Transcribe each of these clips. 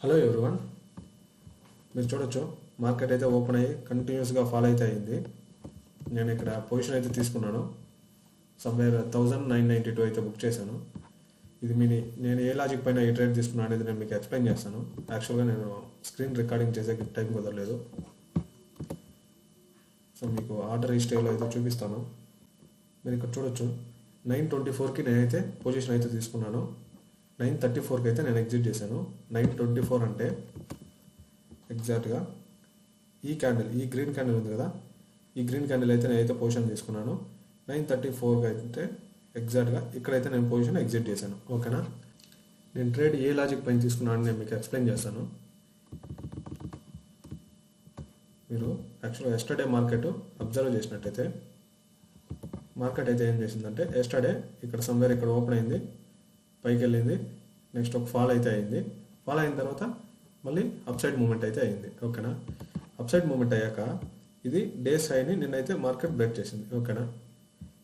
Hello everyone, మీరు చూడొచ్చు market అయితే ఓపెన్ అయ్యి కంటిన్యూస్గా ఫాలో అయితే అయింది. నేను ఇక్కడ పొజిషన్ అయితే తీసుకున్నాను. సమ్వేర్ 1992 అయితే బుక్ చేశాను. ఇది నేను ఏ లాజిక్ పైన ఏ ట్రేడ్ తీసుకున్నాను అనేది నేను మీకు ఎక్స్ప్లెయిన్ చేస్తాను. యాక్చువల్గా నేను స్క్రీన్ రికార్డింగ్ చేసే టైం కుదరలేదు. సో మీకు ఆర్డర్ హిస్టరీలో అయితే చూపిస్తాను. మీరు ఇక్కడ చూడొచ్చు 924కి నేనైతే పొజిషన్ అయితే తీసుకున్నాను. 934కి అయితే నేను ఎగ్జిట్ చేశాను. 924 అంటే ఎగ్జాక్ట్గా ఈ క్యాండిల్, ఈ గ్రీన్ క్యాండిల్ ఉంది కదా, ఈ గ్రీన్ క్యాండిల్ అయితే నేనైతే పొజిషన్ తీసుకున్నాను. 934కి అయితే ఎగ్జాక్ట్గా ఇక్కడైతే నేను పొజిషన్ ఎగ్జిట్ చేశాను. ఓకేనా, నేను ట్రేడ్ ఏ లాజిక్ పైన తీసుకున్నాను నేను మీకు ఎక్స్ప్లెయిన్ చేస్తాను. మీరు యాక్చువల్గా ఎస్టర్డే మార్కెట్ అబ్జర్వ్ చేసినట్టయితే మార్కెట్ అయితే ఏం చేసిందంటే, ఎస్టర్డే ఇక్కడ సమ్వేర్ ఇక్కడ ఓపెన్ అయింది, పైకి వెళ్ళింది, నెక్స్ట్ ఒక ఫాల్ అయితే అయింది. ఫాల్ అయిన తర్వాత మళ్ళీ అప్సైడ్ మూమెంట్ అయితే అయింది. ఓకేనా, అప్సైడ్ మూమెంట్ అయ్యాక ఇది డేస్ హైని నిన్నైతే మార్కెట్ బ్రేక్ చేసింది. ఓకేనా,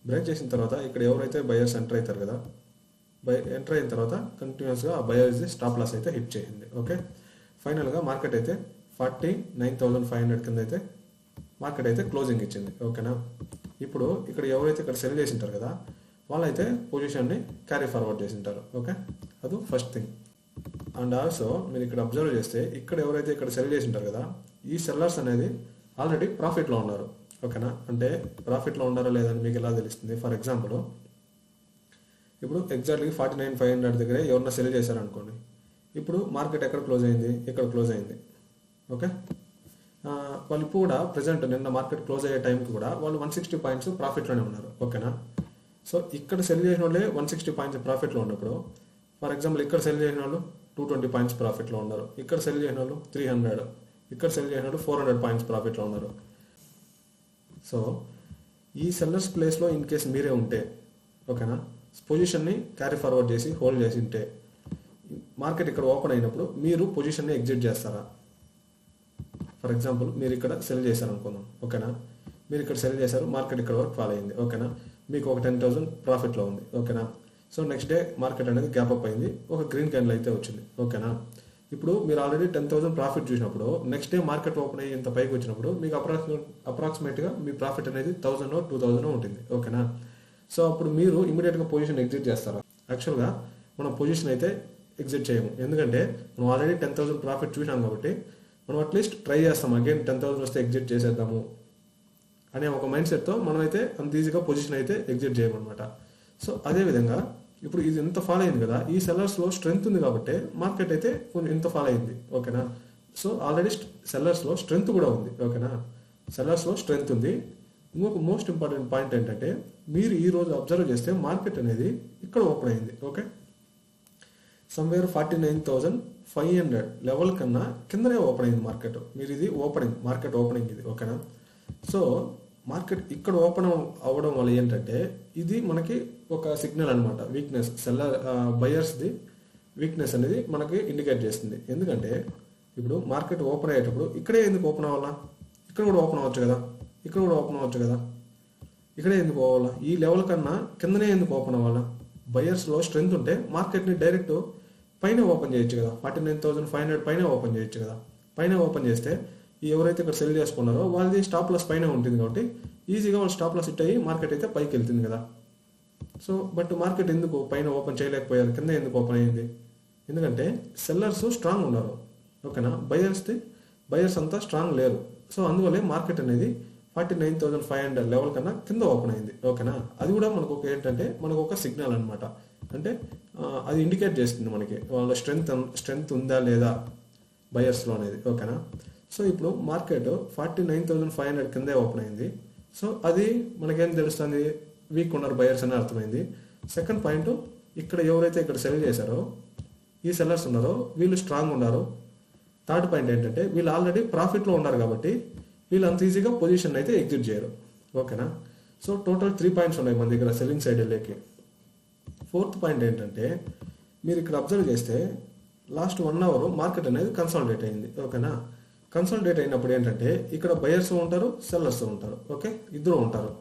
బ్రేక్ చేసిన తర్వాత ఇక్కడ ఎవరైతే బయర్స్ ఎంటర్ అవుతారు కదా, ఎంటర్ అయిన తర్వాత కంటిన్యూస్గా ఆ బయర్స్ స్టాప్ లాస్ అయితే హిట్ చేసింది. ఓకే, ఫైనల్గా మార్కెట్ అయితే 49,500 కింద అయితే మార్కెట్ అయితే క్లోజింగ్ ఇచ్చింది. ఓకేనా, ఇప్పుడు ఇక్కడ ఎవరైతే ఇక్కడ సెల్ చేసి ఉంటారు కదా, వాళ్ళైతే పొజిషన్ని క్యారీ ఫార్వర్డ్ చేసి ఉంటారు. ఓకే, అది ఫస్ట్ థింగ్. అండ్ ఆల్సో మీరు ఇక్కడ అబ్జర్వ్ చేస్తే ఇక్కడ ఎవరైతే ఇక్కడ సెల్ చేసి ఉంటారు కదా, ఈ సెల్లర్స్ అనేది ఆల్రెడీ ప్రాఫిట్లో ఉన్నారు. ఓకేనా, అంటే ప్రాఫిట్లో ఉన్నారో లేదని మీకు ఎలా తెలుస్తుంది? ఫర్ ఎగ్జాంపుల్, ఇప్పుడు ఎగ్జాక్ట్లీ 49,500 దగ్గరే ఎవరన్నా సెల్ చేశారనుకోండి, ఇప్పుడు మార్కెట్ ఎక్కడ క్లోజ్ అయింది? ఇక్కడ క్లోజ్ అయింది. ఓకే, వాళ్ళు ఇప్పుడు కూడా ప్రజెంట్ నిన్న మార్కెట్ క్లోజ్ అయ్యే టైంకి కూడా వాళ్ళు 160 పాయింట్స్ ప్రాఫిట్లోనే ఉన్నారు. ఓకేనా, సో ఇక్కడ సెల్ చేసిన వాళ్ళే 160 పాయింట్స్ ప్రాఫిట్లో ఉన్నప్పుడు, ఫర్ ఎగ్జాంపుల్ ఇక్కడ సెల్ చేసిన వాళ్ళు 220 పాయింట్స్ ప్రాఫిట్లో ఉన్నారు, ఇక్కడ సెల్ చేసిన వాళ్ళు 300, ఇక్కడ సెల్ చేసిన వాళ్ళు 400 పాయింట్స్ ప్రాఫిట్లో ఉన్నారు. సో ఈ సెల్లర్స్ ప్లేస్లో ఇన్ కేస్ మీరే ఉంటే, ఓకేనా, పొజిషన్ని క్యారీ ఫార్వర్డ్ చేసి హోల్డ్ చేసి ఉంటే, మార్కెట్ ఇక్కడ ఓపెన్ అయినప్పుడు మీరు పొజిషన్ని ఎగ్జిట్ చేస్తారా? ఫర్ ఎగ్జాంపుల్ మీరు ఇక్కడ సెల్ చేశారు అనుకుందాం. ఓకేనా, మీరు ఇక్కడ సెల్ చేశారు, మార్కెట్ ఇక్కడ వరకు ఫాలో అయింది. ఓకేనా, మీకు ఒక 10,000 ప్రాఫిట్లో ఉంది. ఓకేనా, సో నెక్స్ట్ డే మార్కెట్ అనేది గ్యాప్ అప్ అయింది, ఒక గ్రీన్ క్యాండిల్ అయితే వచ్చింది. ఓకేనా, ఇప్పుడు మీరు ఆల్రెడీ 10,000 ప్రాఫిట్ చూసినప్పుడు నెక్స్ట్ డే మార్కెట్ ఓపెన్ అయ్యి ఇంత పైకి వచ్చినప్పుడు మీకు అప్రాక్సిమేట్గా మీ ప్రాఫిట్ అనేది 1,000 2,000 ఉంటుంది. ఓకేనా, సో అప్పుడు మీరు ఇమీడియట్గా పొజిషన్ ఎగ్జిట్ చేస్తారా? యాక్చువల్గా మనం పొజిషన్ అయితే ఎగ్జిట్ చేయము, ఎందుకంటే మనం ఆల్రెడీ 10,000 ప్రాఫిట్ చూసినాం కాబట్టి మనం అట్లీస్ట్ ట్రై చేస్తాం, అగైన్ 10,000 వస్తే ఎగ్జిట్ చేసేద్దాము అనే ఒక మైండ్ సెట్తో మనమైతే అంత ఈజీగా పొజిషన్ అయితే ఎగ్జిట్ చేయమన్నమాట. సో అదేవిధంగా ఇప్పుడు ఇది ఎంత ఫాలో అయింది కదా, ఈ సెల్లర్స్లో స్ట్రెంత్ ఉంది కాబట్టి మార్కెట్ అయితే కొంచెం ఎంత ఫాలో అయింది. ఓకేనా, సో ఆల్రెడీ సెల్లర్స్లో స్ట్రెంత్ కూడా ఉంది. ఓకేనా, సెల్లర్స్లో స్ట్రెంత్ ఉంది. ఇంకొక మోస్ట్ ఇంపార్టెంట్ పాయింట్ ఏంటంటే, మీరు ఈ రోజు అబ్జర్వ్ చేస్తే మార్కెట్ అనేది ఇక్కడ ఓపెన్ అయింది. ఓకే, సమ్వేర్ 49,500 లెవెల్ కన్నా కిందనే ఓపెన్ అయింది మార్కెట్. మీరు ఇది ఓపెనింగ్, మార్కెట్ ఓపెనింగ్ ఇది. ఓకేనా, సో మార్కెట్ ఇక్కడ ఓపెన్ అవ్వడం వల్ల ఏంటంటే ఇది మనకి ఒక సిగ్నల్ అనమాట, వీక్నెస్, సెల్లర్ బయర్స్ది వీక్నెస్ అనేది మనకి ఇండికేట్ చేస్తుంది. ఎందుకంటే ఇప్పుడు మార్కెట్ ఓపెన్ అయ్యేటప్పుడు ఇక్కడే ఎందుకు ఓపెన్ అవ్వాలా? ఇక్కడ కూడా ఓపెన్ అవ్వచ్చు కదా, ఇక్కడ కూడా ఓపెన్ అవ్వచ్చు కదా, ఇక్కడే ఎందుకు అవ్వాలా? ఈ లెవెల్ కన్నా కిందనే ఎందుకు ఓపెన్ అవ్వాలా? బయర్స్లో స్ట్రెంత్ ఉంటే మార్కెట్ని డైరెక్ట్ పైన ఓపెన్ చేయొచ్చు కదా, 49,500 పైన ఓపెన్ చేయొచ్చు కదా. పైన ఓపెన్ చేస్తే ఎవరైతే ఇక్కడ సెల్ చేసుకున్నారో వాళ్ళది స్టాప్ లాస్ పైన ఉంటుంది కాబట్టి ఈజీగా వాళ్ళు స్టాప్ లాస్ హిట్ అయ్యి మార్కెట్ అయితే పైకి వెళ్తుంది కదా. సో బట్ మార్కెట్ ఎందుకు పైన ఓపెన్ చేయలేకపోయారు, కింద ఎందుకు ఓపెన్ అయ్యింది? ఎందుకంటే సెల్లర్స్ స్ట్రాంగ్ ఉన్నారు. ఓకేనా, బయర్స్ అంతా స్ట్రాంగ్ లేరు. సో అందువల్లే మార్కెట్ అనేది 49,500 లెవెల్ కన్నా కింద ఓపెన్ అయింది. ఓకేనా, అది కూడా మనకు ఒక ఏంటంటే మనకు ఒక సిగ్నల్ అనమాట. అంటే అది ఇండికేట్ చేస్తుంది మనకి వాళ్ళ స్ట్రెంత్ ఉందా లేదా బయర్స్లో అనేది. ఓకేనా, సో ఇప్పుడు మార్కెట్ 49,500 కిందే ఓపెన్ అయింది. సో అది మనకేం తెలుస్తుంది? వీక్ ఉన్నారు బయర్స్ అని అర్థమైంది. సెకండ్ పాయింట్, ఇక్కడ ఎవరైతే ఇక్కడ సెల్ చేశారో ఈ సెల్లర్స్ ఉన్నారో వీళ్ళు స్ట్రాంగ్ ఉన్నారు. థర్డ్ పాయింట్ ఏంటంటే వీళ్ళు ఆల్రెడీ ప్రాఫిట్లో ఉన్నారు కాబట్టి వీళ్ళు అంత ఈజీగా పొజిషన్ అయితే ఎగ్జిట్ చేయరు. ఓకేనా, సో టోటల్ 3 పాయింట్స్ ఉన్నాయి మన దగ్గర సెల్లింగ్ సైడ్ వెళ్ళేకి. ఫోర్త్ పాయింట్ ఏంటంటే మీరు ఇక్కడ అబ్జర్వ్ చేస్తే లాస్ట్ 1 అవర్ మార్కెట్ అనేది కన్సాలిడేట్ అయింది. ఓకేనా, కన్సాలిడేట్ అయినప్పుడు ఏంటంటే ఇక్కడ బయర్స్ ఉంటారు, సెల్లర్స్ ఉంటారు. ఓకే, ఇద్దరు ఉంటారు.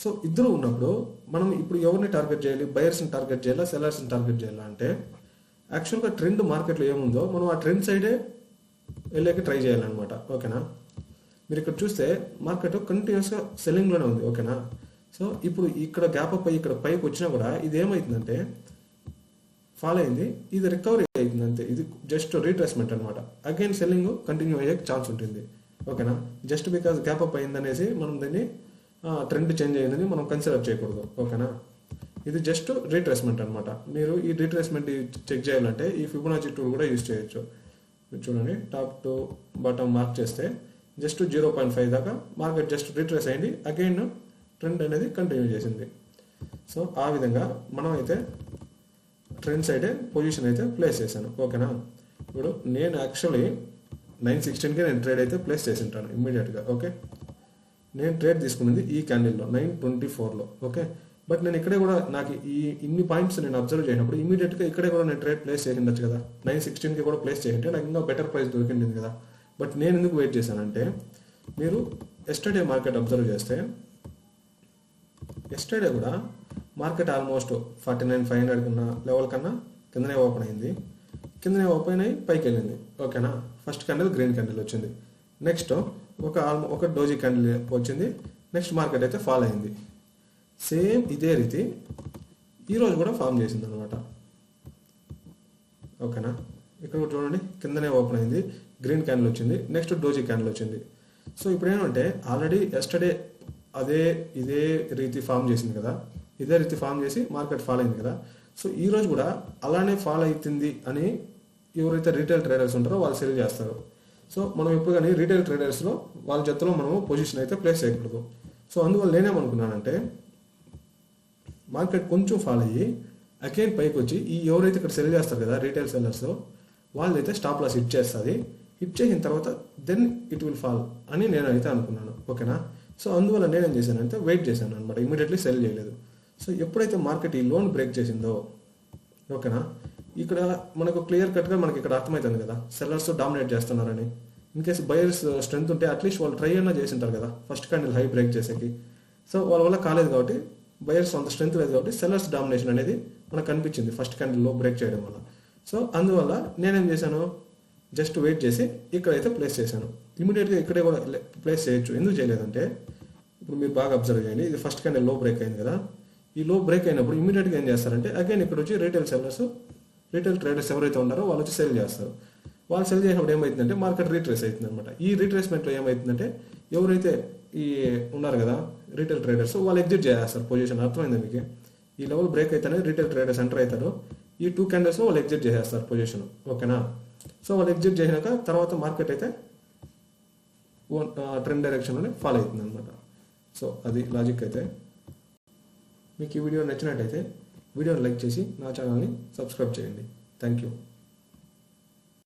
సో ఇద్దరు ఉన్నప్పుడు మనం ఇప్పుడు ఎవరిని టార్గెట్ చేయాలి? బయర్స్ని టార్గెట్ చేయాలా, సెల్లర్స్ని టార్గెట్ చేయాలా అంటే యాక్చువల్గా ట్రెండ్ మార్కెట్లో ఏముందో మనం ఆ ట్రెండ్ సైడే వెళ్ళేకి ట్రై చేయాలన్నమాట. ఓకేనా, మీరు ఇక్కడ చూస్తే మార్కెట్ కంటిన్యూస్గా సెల్లింగ్లోనే ఉంది. ఓకేనా, సో ఇప్పుడు ఇక్కడ గ్యాప్ అప్ అయ్యి ఇక్కడ పైకి వచ్చినా కూడా ఇది ఏమవుతుందంటే ఫాలో అయింది, ఇది రికవరీ అవుతుంది అంతే. ఇది జస్ట్ రీట్రేస్మెంట్ అనమాట. అగైన్ సెల్లింగ్ కంటిన్యూ అయ్యే ఛాన్స్ ఉంటుంది. ఓకేనా, జస్ట్ బికాజ్ గ్యాప్ అప్ అయిందనేసి మనం దీన్ని ట్రెండ్ చేంజ్ అయ్యిందని మనం కన్సిడర్ చేయకూడదు. ఓకేనా, ఇది జస్ట్ రీట్రేస్మెంట్ అనమాట. మీరు ఈ రీట్రేస్మెంట్ చెక్ చేయాలంటే ఈ ఫిబొనాచి టూల్ కూడా యూజ్ చేయొచ్చు. మీరు చూడండి, టాప్ టు బాటమ్ మార్క్ చేస్తే జస్ట్ 0.5 దాకా మార్కెట్ జస్ట్ రీట్రేస్ అయింది, అగైన్ ట్రెండ్ అనేది కంటిన్యూ చేసింది. సో ఆ విధంగా మనం అయితే ట్రెండ్ సైడే పొజిషన్ అయితే ప్లేస్ చేశాను. ఓకేనా, ఇప్పుడు నేను యాక్చువల్లీ 916కి నేను ట్రేడ్ అయితే ప్లేస్ చేసి ఉంటాను ఇమ్మీడియట్గా. ఓకే, నేను ట్రేడ్ తీసుకున్నది ఈ క్యాండిల్లో 924లో. ఓకే, బట్ నేను ఇక్కడే కూడా నాకు ఇన్ని పాయింట్స్ నేను అబ్జర్వ్ చేసినప్పుడు ఇమీడియట్గా ఇక్కడే కూడా నేను ట్రేడ్ ప్లేస్ చేసి ఉండొచ్చు కదా. 916కి కూడా ప్లేస్ చేసింటే నాకు ఇంకా బెటర్ ప్రైస్ దొరికింది కదా. బట్ నేను ఎందుకు వెయిట్ చేశానంటే, మీరు ఎస్టర్డే మార్కెట్ అబ్జర్వ్ చేస్తే ఎస్టర్డే కూడా మార్కెట్ ఆల్మోస్ట్ 49,500 కన్నా లెవెల్ కన్నా కిందనే ఓపెన్ అయింది. కిందనే ఓపెన్ అయ్యి పైకి వెళ్ళింది. ఓకేనా, ఫస్ట్ క్యాండిల్ గ్రీన్ క్యాండిల్ వచ్చింది, నెక్స్ట్ ఒక డోజీ క్యాండిల్ వచ్చింది, నెక్స్ట్ మార్కెట్ అయితే ఫాల్ అయింది. సేమ్ ఇదే రీతి ఈరోజు కూడా ఫామ్ చేసింది అనమాట. ఓకేనా, ఇక్కడ కూడా చూడండి, కిందనే ఓపెన్ అయింది, గ్రీన్ క్యాండిల్ వచ్చింది, నెక్స్ట్ డోజీ క్యాండిల్ వచ్చింది. సో ఇప్పుడు ఏమంటే ఆల్రెడీ ఎస్టర్డే ఇదే రీతి ఫామ్ చేసింది కదా, ఇదే రీతి ఫామ్ చేసి మార్కెట్ ఫాల్ అయింది కదా. సో ఈ రోజు కూడా అలానే ఫాల్ అవుతుంది అని ఎవరైతే రీటైల్ ట్రేడర్స్ ఉంటారో వాళ్ళు సెల్ చేస్తారు. సో మనం ఎప్పుడు కానీ రీటైల్ ట్రేడర్స్లో వాళ్ళ జతలో మనము పొజిషన్ అయితే ప్లేస్ చేయకూడదు. సో అందువల్ల నేనేమనుకున్నానంటే, మార్కెట్ కొంచెం ఫాల్ అయ్యి అగైన్ పైకి వచ్చి ఎవరైతే ఇక్కడ సెల్ చేస్తారు కదా రీటైల్ సెల్లర్స్, వాళ్ళైతే స్టాప్ లాస్ హిట్ చేస్తుంది. హిట్ చేసిన తర్వాత దెన్ ఇట్ విల్ ఫాల్ అని నేనైతే అనుకున్నాను. ఓకేనా, సో అందువల్ల నేనేం చేశానంటే వెయిట్ చేశాను అనమాట, ఇమీడియట్లీ సెల్ చేయలేదు. సో ఎప్పుడైతే మార్కెట్ ఈ లోన్ బ్రేక్ చేసిందో, ఓకేనా, ఇక్కడ మనకు క్లియర్ కట్గా మనకి ఇక్కడ అర్థమవుతుంది కదా సెల్లర్స్ డామినేట్ చేస్తున్నారని. ఇన్ కేసు బయర్స్ స్ట్రెంత్ ఉంటే అట్లీస్ట్ వాళ్ళు ట్రై అయినా చేసి ఉంటారు కదా ఫస్ట్ క్యాండిల్ హై బ్రేక్ చేసేకి. సో వాళ్ళ వల్ల కాలేదు కాబట్టి, బయర్స్ అంత స్ట్రెంత్ లేదు కాబట్టి సెల్లర్స్ డామినేషన్ అనేది మనకు కనిపించింది ఫస్ట్ క్యాండిల్లో బ్రేక్ చేయడం వల్ల. సో అందువల్ల నేనేం చేశాను, జస్ట్ వెయిట్ చేసి ఇక్కడైతే ప్లేస్ చేశాను. ఇమీడియట్గా ఇక్కడే కూడా ప్లేస్ చేయొచ్చు. ఎందుకు చేయలేదంటే, ఇప్పుడు మీరు బాగా అబ్జర్వ్ చేయండి, ఇది ఫస్ట్ క్యాండిల్ లో బ్రేక్ అయింది కదా. ఈ లో బ్రేక్ అయినప్పుడు ఇమీడియట్గా ఏం చేస్తారంటే అగైన్ ఇక్కడ వచ్చి రీటైల్ ట్రేడర్స్ ఎవరైతే ఉన్నారో వాళ్ళు వచ్చి సెల్ చేస్తారు. వాళ్ళు సెల్ చేసినప్పుడు ఏమవుతుందంటే మార్కెట్ రీట్రేస్ అవుతుంది అనమాట. ఈ రీట్రేస్మెంట్లో ఏమవుతుందంటే ఎవరైతే ఉన్నారు కదా రీటైల్ ట్రేడర్స్ వాళ్ళు ఎగ్జిట్ చేస్తారు పొజిషన్. అర్థమైంది మీకు? ఈ లెవెల్ బ్రేక్ అయితేనే రీటైల్ ట్రేడర్స్ ఎంటర్ అవుతారు. ఈ 2 క్యాండిల్స్లో వాళ్ళు ఎగ్జిట్ చేసేస్తారు పొజిషన్. ఓకేనా, సో వాళ్ళు ఎగ్జిట్ చేసినాక తర్వాత మార్కెట్ అయితే ట్రెండ్ డైరెక్షన్లోనే ఫాలో అవుతుంది అనమాట. సో అది లాజిక్. అయితే మీకు ఈ వీడియో నచ్చినట్టయితే వీడియోని లైక్ చేసి నా ఛానల్ని సబ్స్క్రైబ్ చేయండి. Thank you.